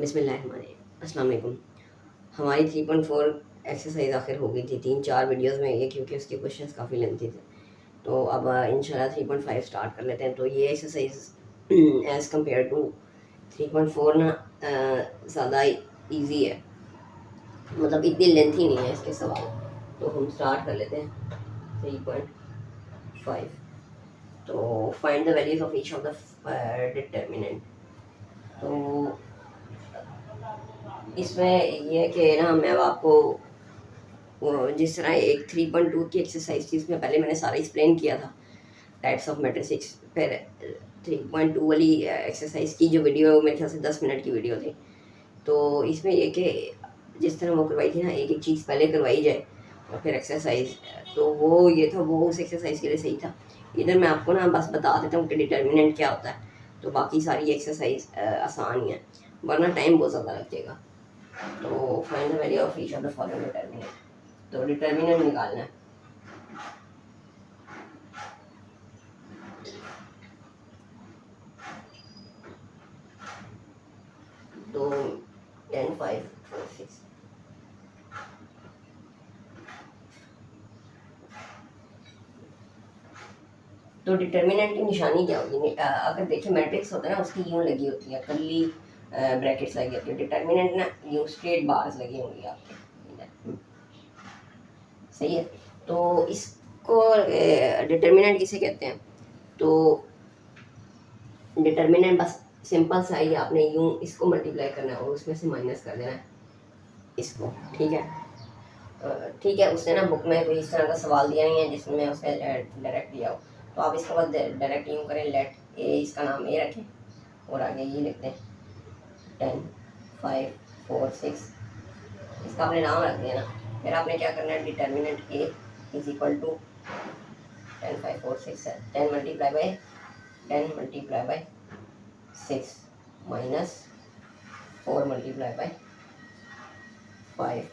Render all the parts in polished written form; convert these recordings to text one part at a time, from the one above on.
अस्सलाम वालेकुम। हमारी 3.4 एक्सरसाइज आखिर हो गई थी 3-4 वीडियोस में ये, क्योंकि उसके क्वेश्चंस काफ़ी लेंथी थे। तो अब इंशाल्लाह 3.5 स्टार्ट कर लेते हैं। तो ये एक्सरसाइज एज़ कम्पेयर टू 3.4 ना ज़्यादा इजी है, मतलब इतनी लेंथी नहीं है इसके सवाल। तो हम स्टार्ट कर लेते हैं 3.5। तो find the values of each of the determinant. तो इसमें ये कि ना मैं अब आपको जिस तरह एक 3.2 की एक्सरसाइज थी उसमें पहले मैंने सारा एक्सप्लेन किया था टाइप्स ऑफ मैट्रिक्स। फिर 3.2 वाली एक्सरसाइज की जो वीडियो मेरे ख्याल से 10 मिनट की वीडियो थी। तो इसमें ये कि जिस तरह वो करवाई थी ना, एक एक चीज़ पहले करवाई जाए और फिर एक्सरसाइज, तो वो ये था, वो उस एक्सरसाइज के लिए सही था। इधर मैं आपको ना बस बता देता हूँ कि डिटर्मिनेंट क्या होता है, तो बाकी सारी एक्सरसाइज आसान ही है, वरना टाइम बहुत ज़्यादा लग जाएगा। तो find the value of each of the following determinant. तो डिटर्मिनेंट निकालना है। तो 10 5 4 6। तो डिटर्मिनेंट की निशानी क्या होगी? अगर देखिए मैट्रिक्स होता है ना, उसकी यूं लगी होती है, कर्ली ब्रैकेट्स लगी होती है। डिटर्मिनेंट ना यूं स्ट्रेट बार्स लगी होंगी आपके इधर, सही है। तो इसको डिटर्मिनेंट किसे कहते हैं? तो डिटर्मिनेंट बस सिंपल सा ही, आपने यूं इसको मल्टीप्लाई करना है और उसमें से माइनस कर देना है इसको, ठीक है। ठीक है, उसने ना बुक में कोई इस तरह का सवाल दिया नहीं है जिसमें उसने डायरेक्ट दिया हो, तो आप इसको बस डायरेक्ट यूँ करें, लेट ए, इसका नाम ए रखें और आगे ये लिखते हैं 10 5 4 6, इसका आपने नाम रख दिया ना। फिर आपने क्या करना है, determinant A is equal to 10 5 4 6 है, 10 multiply by 6 minus 4 multiply by 5।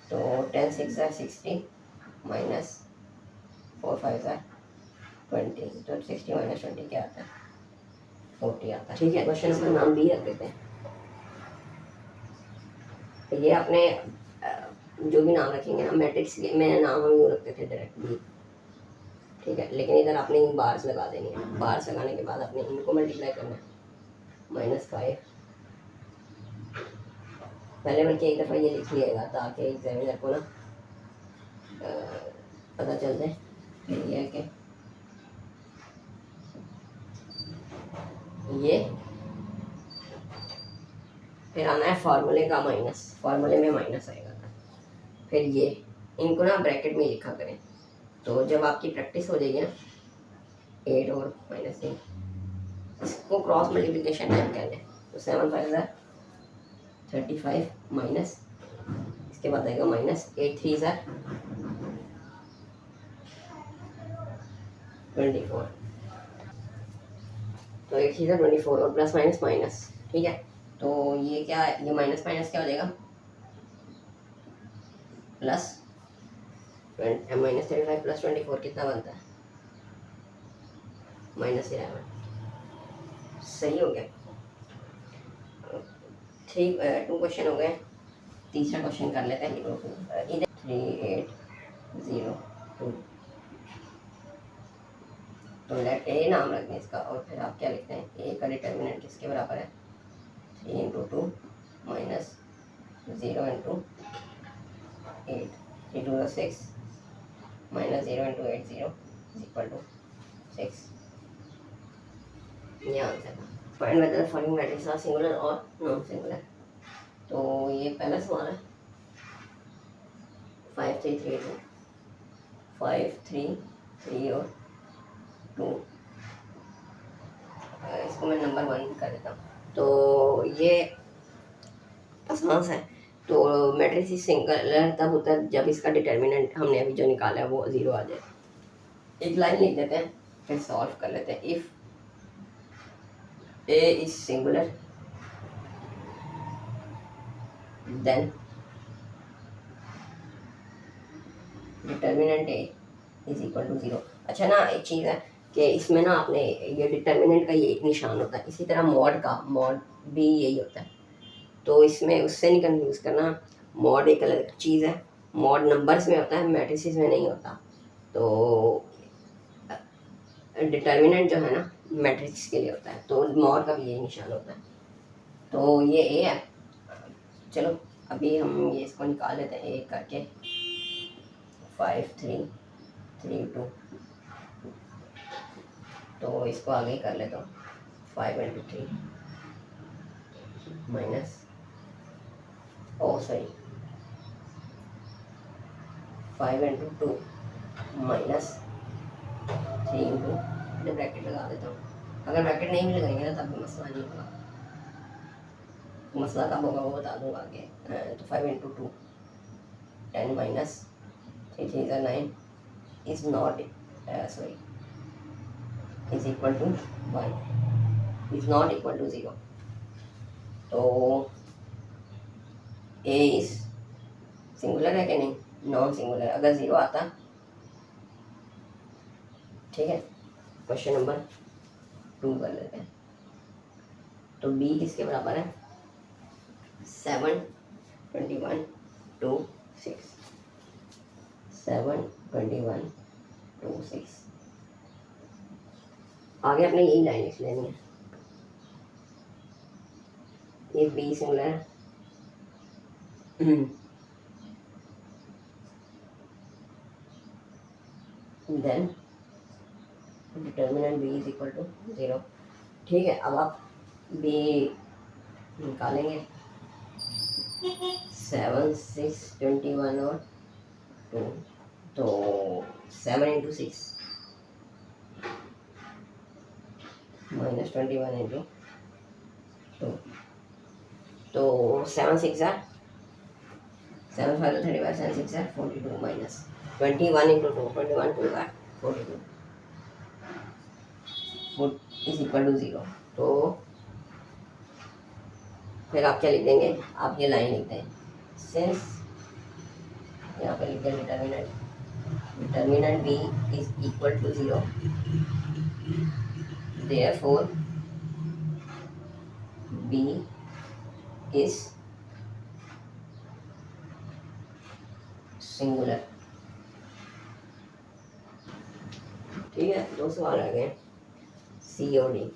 तो 10 6 है 60 माइनस 4 5 है 20। तो 60 माइनस 20 क्या आता है? 40 आता है, ठीक है। क्वेश्चन का नाम बी रख देते हैं। तो ये आपने जो भी नाम रखेंगे ना, मैट्रिक्स में नाम हम यूँ रखते थे डायरेक्ट बी, ठीक है। लेकिन इधर आपने इन बार्स लगा देनी है। बार्स लगाने के बाद आपने इनको मल्टीप्लाई करना है, -5। पहले बल्कि एक दफ़ा ये लिख लिएगा ताकि एग्जामिनर को ना पता चल जाए ये है कि ये, फिर आना है फार्मूले का माइनस, फार्मूले में माइनस आएगा था। फिर ये इनको ना ब्रैकेट में लिखा करें। तो जब आपकी प्रैक्टिस हो जाएगी ना 8 और -8, इसको क्रॉस मल्टीप्लिकेशन टाइप कहते हैं। तो 7 5 35 माइनस, इसके बाद आएगा -8 3 24। तो 8 3 24 और प्लस माइनस माइनस, ठीक है। तो ये क्या है, ये माइनस माइनस क्या हो जाएगा, प्लस -35 प्लस 24 कितना बनता है? -11। सही हो गया। 2 क्वेश्चन हो गए। तीसरा क्वेश्चन कर लेते हैं। इधर 3802। तो लेट ए नाम रखते हैं इसका, और फिर आप क्या लिखते हैं, ए का डिटर्मिनेंट किसके बराबर है? 3 × 2 minus 0 × 8, 3 2 6 minus 0 × 8 0 is equal to 6। ये आंसर था। Find whether the following matrix are singular और नॉन सिंगुलर। तो ये पहला सवाल है 5 3 3 2, 5 3 3 और 2। इसको मैं नंबर 1 कर देता हूँ। तो ये आसान सा है। तो मैट्रिक्स सिंगुलर तब होता है जब इसका डिटर्मिनेंट हमने अभी जो निकाला है वो 0 आ जाए। एक लाइन लिख देते हैं, फिर सॉल्व कर लेते हैं। If A is singular then determinant A is equal to 0। अच्छा ना, एक चीज़ है कि इसमें ना आपने ये डिटर्मिनेंट का ये एक निशान होता है, इसी तरह मॉड का मॉड भी यही होता है। तो इसमें उससे नहीं कंफ्यूज करना, मॉड एक अलग चीज़ है, मॉड नंबर्स में होता है, मैट्रिसेस में नहीं होता। तो डिटर्मिनेंट जो है ना मैट्रिक्स के लिए होता है, तो मॉड का भी यही निशान होता है। तो ये ए है। चलो अभी हम ये इसको निकाल लेते हैं एक करके, 5 3 3 2। तो इसको आगे ही कर लेता हूँ, 5 × 3 माइनस, ओ सॉरी 5 × 2 माइनस 3 × ब्रैकेट लगा देता हूँ। अगर ब्रैकेट नहीं भी लगाएंगे ना तब भी मसला नहीं होगा, मसला कब होगा वो बता दूंगा आगे। तो 5 × 2 10 minus 3 3 9 is not sorry is equal to 1, is not equal to 0। तो ए इज सिंगुलर है कि नहीं, नॉन सिंगुलर। अगर 0 आता, ठीक है, क्वेश्चन नंबर 2 कर लेते हैं। तो बी किसके बराबर है, 7 21 2 6, 7 21 2 6। आगे आपने यही लाइन लिख लेनी है, ये बी सिंगुलर है। Then determinant B is equal to 0। ठीक है, अब आप बी निकालेंगे, 7 6 21 और 2, तो 7 × 6 माइनस 21 × 2, तो 7 6 are 7 5 35, 7 6 are 42 minus 21 × 2, 21 2 are 42 is equal to 0। तो फिर आप क्या लिख देंगे, आप ये लाइन लिख दें, सिंस यहाँ पर लिख दें determinant B is equal to 0, therefore B is singular. ठीक है, 2 सवाल आ गए, सी और डी।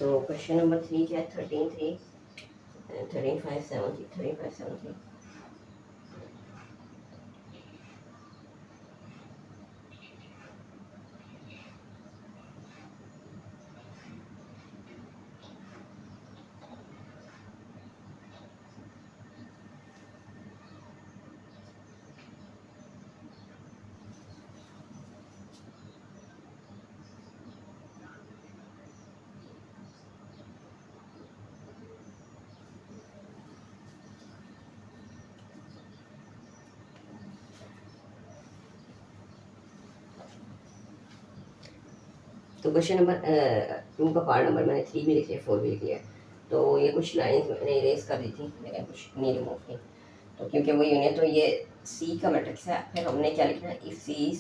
तो क्वेश्चन नंबर 3 क्या है, 13 3 13 5 7 3 13 5 7 3। तो क्वेश्चन नंबर 2 का पार्ट नंबर मैंने 3 भी लिख लिया, 4 भी लिख लिया। तो ये कुछ लाइंस मैंने इरेज कर दी थी लेकिन कुछ नहीं रिमूव की, तो क्योंकि वो यूनियन, तो ये सी का मैट्रिक्स है। फिर हमने क्या लिखना है, if C is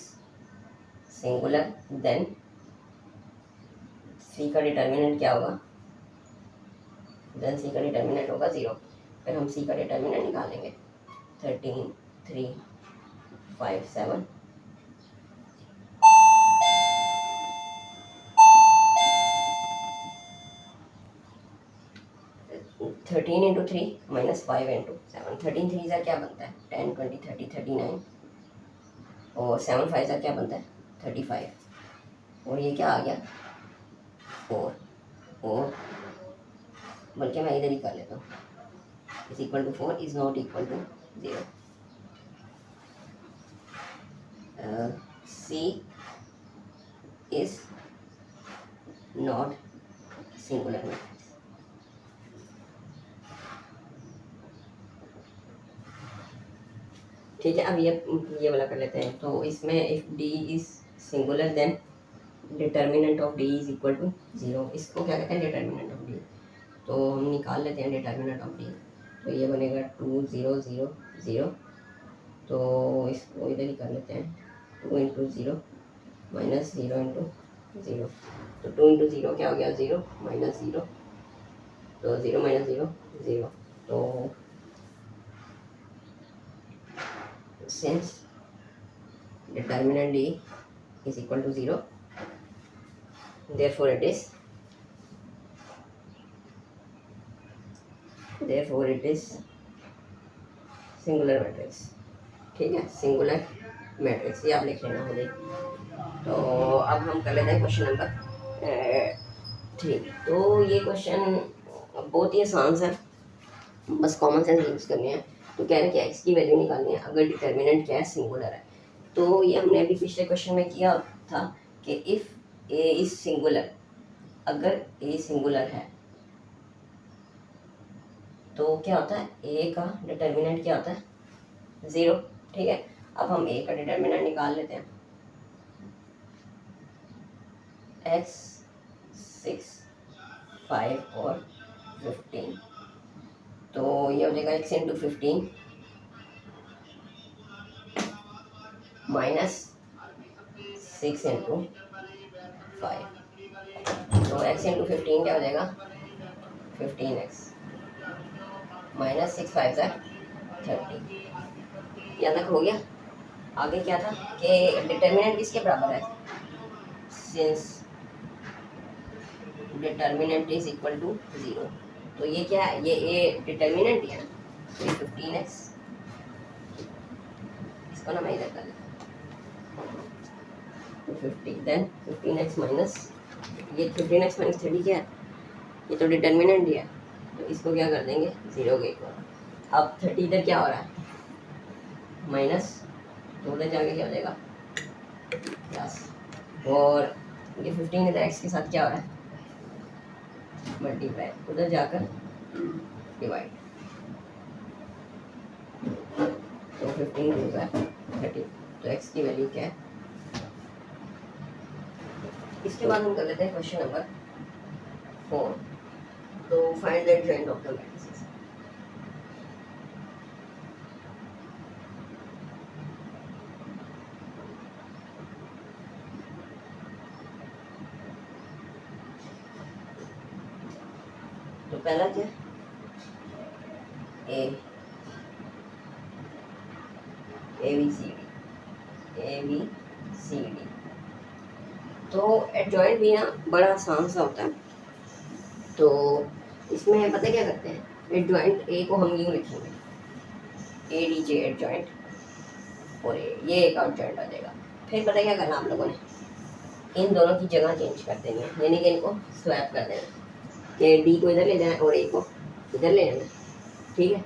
singular then C का डिटर्मिनेंट क्या होगा, देन सी का डिटर्मिनेंट होगा 0। फिर हम सी का डिटर्मिनेंट निकालेंगे, 13 3 5 7। 13 × 3 माइनस 5 × 7, 13 3 ज़ा क्या बनता है, 10 20 30 39, और 7 5 ज़ा क्या बनता है, 35, और ये क्या आ गया 4, और बल्कि मैं इधर ही कर लेता हूँ, is equal to 4 is not equal to 0। C is not singular matrix. ठीक है, अब ये वाला कर लेते हैं। तो इसमें if D is singular then determinant of D is equal to 0। इसको क्या कहते हैं, डिटर्मिनेंट ऑफ डी। तो हम निकाल लेते हैं डिटर्मिनेंट ऑफ डी। तो ये बनेगा 2 0 0 0। तो इसको इधर ही कर लेते हैं, 2 इंटू 0 माइनस 0 इंटू 0। तो 2 इंटू 0 क्या हो गया, 0 माइनस 0। तो 0 माइनस 0 0। तो since determinant d is equal to 0, therefore it is singular matrix. ठीक है, सिंगुलर मैट्रिक्स ये आप लिख लेना मुझे। तो अब हम कर लेते हैं क्वेश्चन नंबर 3। तो ये क्वेश्चन बहुत ही आसान सा, बस कॉमन सेंस यूज़ करनी है। तो कह रहे हैं कि एक्स की वैल्यू निकालनी है अगर डिटर्मिनेंट क्या है, सिंगुलर है। तो ये हमने अभी पिछले क्वेश्चन में किया था कि इफ़ ए इज सिंगुलर, अगर ए सिंगुलर है तो क्या होता है, ए का डिटर्मिनेंट क्या होता है, 0। ठीक है, अब हम ए का डिटर्मिनेंट निकाल लेते हैं। x 6 5 और 15। तो ये हो जाएगा x इंटू 15 माइनस 6 इंटू 5। तो x इंटू 15 क्या हो जाएगा, 15x माइनस 6 5 30। यहाँ तक हो गया। आगे क्या था कि डिटर्मिनेंट किसके बराबर है, since determinant is equal to 0। तो ये क्या है, ये ए डिटर्मिनेंट ही है ना, तो ये 15x, इसको ना मैं इधर कर लेता हूँ, 50 देन 15x माइनस, ये 15x माइनस 30 क्या है, ये तो डिटर्मिनेंट ही है। तो इसको क्या कर देंगे, 0 के इक्वल। अब 30 इधर क्या हो रहा है, माइनस, तो उधर जाके क्या हो जाएगा, प्लस। और ये 15 इधर x के साथ क्या हो रहा है, मल्टीप्लाई, उधर जाकर डिवाइड। तो 15 होगा 30। तो x की वैल्यू क्या है। इसके बाद हम कर लेते हैं क्वेश्चन नंबर 4। तो find the adjoint of the matrices. तो पहला क्या, ए बी सी डी। तो एडजॉइंट भी ना बड़ा आसान सा होता है। तो इसमें पता क्या करते हैं, एडजॉइंट ए को हम यूँ लिखेंगे, ए डी जे एडजॉइंट, और ये एक एडजॉइंट आ जाएगा। फिर पता क्या करना आप लोगों ने, इन दोनों की जगह चेंज कर देनी है, यानी कि इनको स्वैप कर देना, कि डी को इधर ले जाए और ए को इधर ले जाना। ठीक है,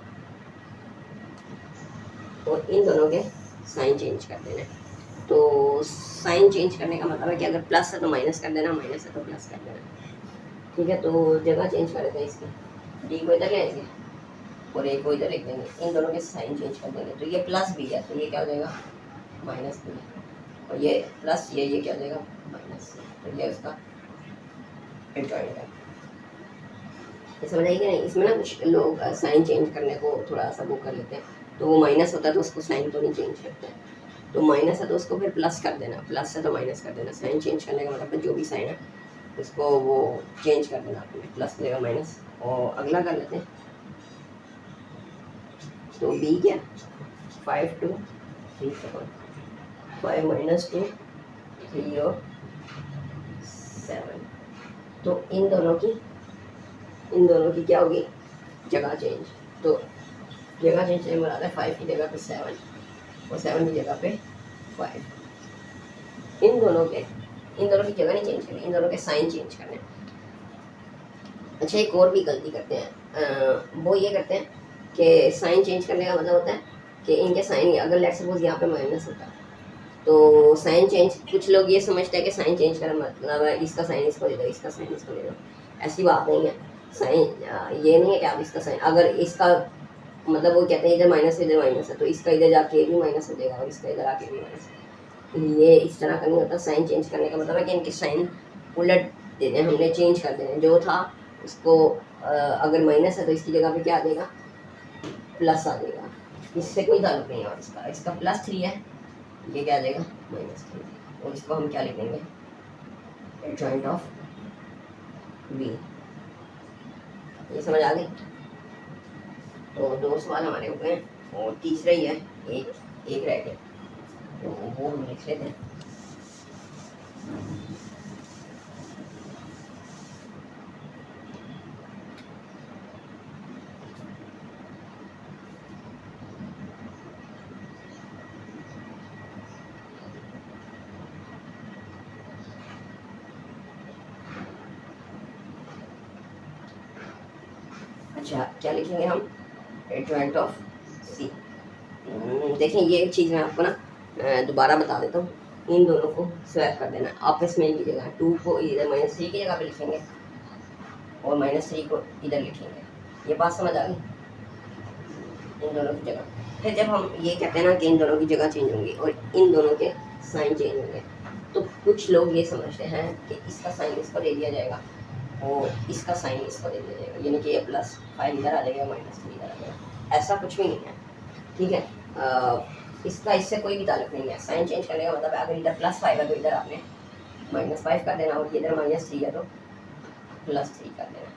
और इन दोनों के साइन चेंज कर देना। तो साइन चेंज करने का मतलब है कि अगर प्लस है तो माइनस कर देना, माइनस है तो प्लस कर देना। ठीक है, तो जगह चेंज कर देते हैं इसकी, डी को इधर ले आएंगे और ए को इधर लिख देंगे, इन दोनों के साइन चेंज कर देंगे। तो ये प्लस भी है, तो ये क्या हो जाएगा, माइनस भी है, और ये प्लस, ये क्या हो जाएगा, माइनस। तो ये उसका एडजॉइंट है। समझ आएगी नहीं। इसमें ना कुछ लोग साइन चेंज करने को थोड़ा सा वो कर लेते हैं, तो वो माइनस होता है तो उसको साइन तो नहीं चेंज करते हैं। तो माइनस है तो उसको फिर प्लस कर देना, प्लस है तो माइनस कर देना। साइन चेंज करने का मतलब जो भी साइन है उसको वो चेंज कर देना, आपने प्लस देगा माइनस। और अगला कर लेते हैं। तो बी क्या, 5 2 3 7, 5 माइनस 2 3 और 7। तो इन दोनों की क्या होगी, जगह चेंज। तो जगह चेंज से मुराद है 5 की जगह पे 7 और 7 की जगह पे 5। इन दोनों की जगह नहीं चेंज करनी, इन दोनों के साइन चेंज करने। अच्छा, एक और भी गलती करते हैं, वो ये करते हैं कि साइन चेंज करने का मतलब होता है कि इनके साइन, अगर लेट्स सपोज यहाँ पे माइनस होता है तो साइन चेंज, कुछ लोग ये समझते हैं कि साइन चेंज करना मतलब है इसका साइन इसको दे दो, इसका साइन इसको दे दो। ऐसी बात नहीं है। साइन ये नहीं है कि आप इसका साइन, अगर इसका मतलब वो कहते हैं इधर माइनस है, तो इसका इधर जाके भी माइनस हो जाएगा और इसका इधर आके भी माइनस। ये इस तरह का नहीं होता। साइन चेंज करने का मतलब है कि इनके साइन उलट देने, हमने चेंज कर देने। जो था उसको अगर माइनस है तो इसकी जगह पे क्या आ जाएगा, प्लस आ जाएगा। इससे कोई ताल्लुक नहीं है। और इसका +3 है, ये क्या आ जाएगा -3। और इसको हम क्या लिखेंगे, एडजॉइंट ऑफ बी। ये समझ आ गई। तो 2 सवाल हमारे हो गए और तीसरा ही है, एक रह गया, तो वो हम लिख लेते हैं। अच्छा, क्या लिखेंगे हम, एडजॉइंट ऑफ सी। देखें ये चीज़ मैं आपको ना दोबारा बता देता हूँ। इन दोनों को स्वैप कर देना आपस में की जगह। 2 को इधर -3 की जगह पे लिखेंगे और -3 को इधर लिखेंगे। ये बात समझ आ गई, इन दोनों की जगह। फिर जब हम ये कहते हैं ना कि इन दोनों की जगह चेंज होंगी और इन दोनों के साइन चेंज होंगे, तो कुछ लोग ये समझते हैं कि इसका साइन इसको दे दिया जाएगा और इसका साइन इसको दे दिया जाएगा, यानी कि ये +5 इधर आ जाएगा, -3 इधर आ जाएगा। ऐसा कुछ भी नहीं है, ठीक है। इसका इससे कोई भी ताल्लुक नहीं है। साइन चेंज करने का मतलब अगर इधर +5 है तो इधर आपने -5 कर देना, और इधर -3 है तो +3 कर देना,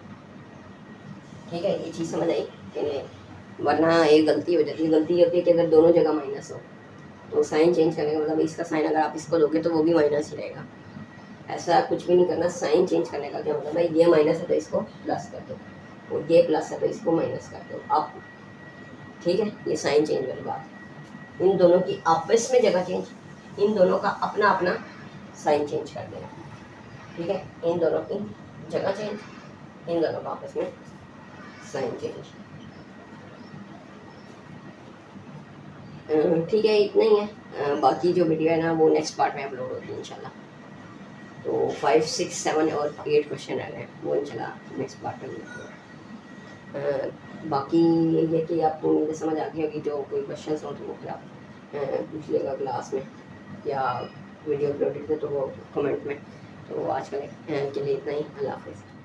ठीक है। ये चीज़ समझ आई कि नहीं, वरना एक गलती हो जाती है। गलती होती है कि अगर दोनों जगह माइनस हो तो साइन चेंज करने का मतलब इसका साइन अगर आप इसको दोगे तो वो भी माइनस ही रहेगा। ऐसा कुछ भी नहीं करना। साइन चेंज करने का क्या मतलब है, ये माइनस है तो इसको प्लस कर दो और ये प्लस है तो इसको माइनस कर दो आप, ठीक है। ये साइन चेंज वाली बात। इन दोनों की आपस में जगह चेंज, इन दोनों का अपना अपना साइन चेंज कर देना, ठीक है। इन दोनों की जगह चेंज, इन दोनों का आपस में साइन चेंज, ठीक है। इतना ही है। बाकी जो वीडियो है ना वो नेक्स्ट पार्ट में अपलोड होगी इंशाल्लाह। तो 5, 6, 7 और 8 क्वेश्चन रह गए, वो इंशाल्लाह नेक्स्ट पार्ट में बाकी ये कि आपको मुझे समझ आ गई होगी। जो कोई क्वेश्चन हो तो वो फिर आप पूछ लेगा क्लास में या वीडियो अपलोडेड थे तो वो कमेंट में। तो आज के लिए इतना ही। अल्लाह हाफिज़।